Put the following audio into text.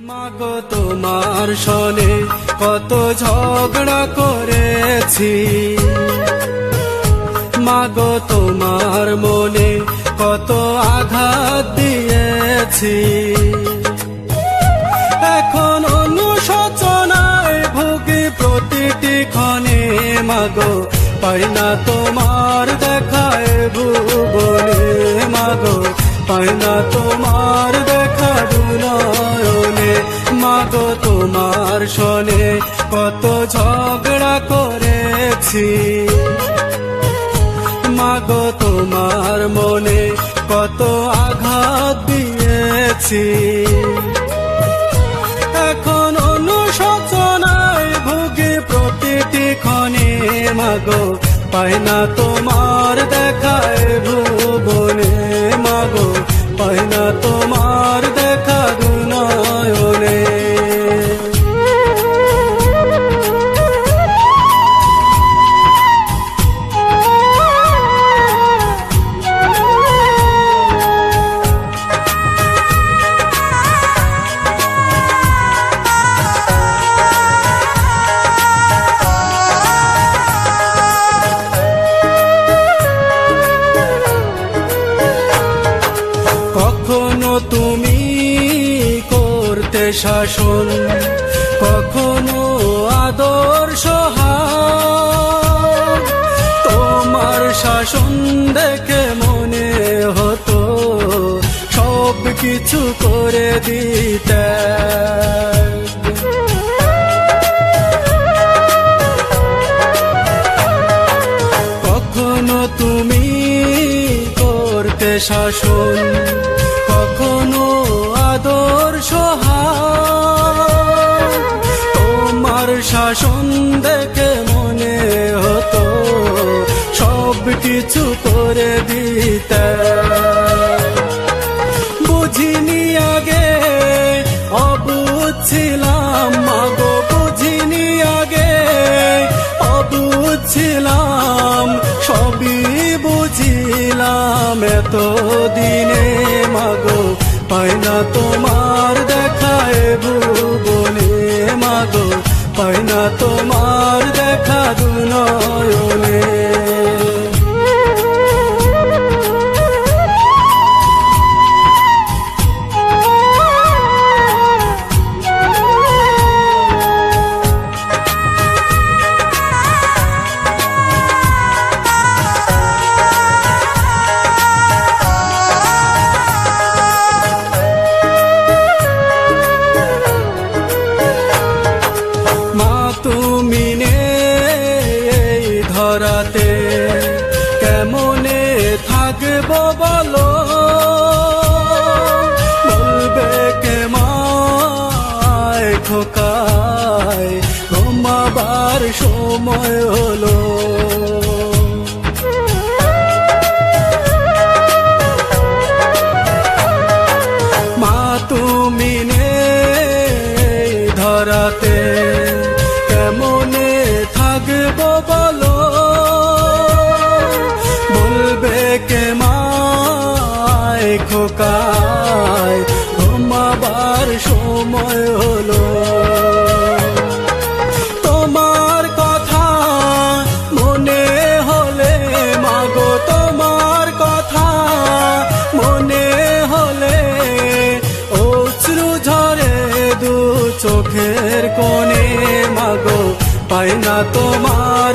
মাগো তোমার সনে কত ঝগড়া করেছি, মাগো তোমার মনে কত আঘাত দিয়েছি। এখন অনুশোচনায় ভুগি প্রতিটি ক্ষণে, মাগো পাই না তোমার দেখায় ভুবনে, মাগো পাই না তোমার দেখা দুনয়নে। মাগো তোমার সনে কত ঝগড়া করেছি, মাগো তোমার মনে কত আঘাত দিয়েছি। এখন অনুশোচনায় ভুগি প্রতিটি ক্ষণে, মাগো পাই না তোমার দেখায় ভুবনে, মাগো পাই না তোমার দেখা দুনয়নে। কখনো তুমি করতে শাসন, কখনো আদর্শ হার, তোমার শাসন দেখে মনে হতো সব কিছু করে দিতে। কখনো তুমি করতে শাসন, কখনো আদর্শ হার, তোমার শাসন দেখে মনে হতো সব কিছু করে দিতে। বুঝিনি আগে অবুঝ ছিলাম, মাগো বুঝিনি আগে অবুঝ ছিলাম, সবই বুঝিলাম এতদিনে। মাগো পাই না তোমার দেখায় ভুবনে, মাগো পাই না তোমার দেখা দুনয়নে। তুমি নেই ধরাতে কেমনে থাকবো বলো, বলবে কে মায় খোকায় ঘুমাবার সময় হলো। মা তুমি নেই ধরাতে কেমনে থাকবো বলো, বলবে কে মায় খোকায় ঘুমাবার সময় হলো। তোমার কথা মনে হলে, মাগো তোমার কথা মনে হলে অশ্রু ঝরে দু চোখের কোণে, মাগো পাই না তোমার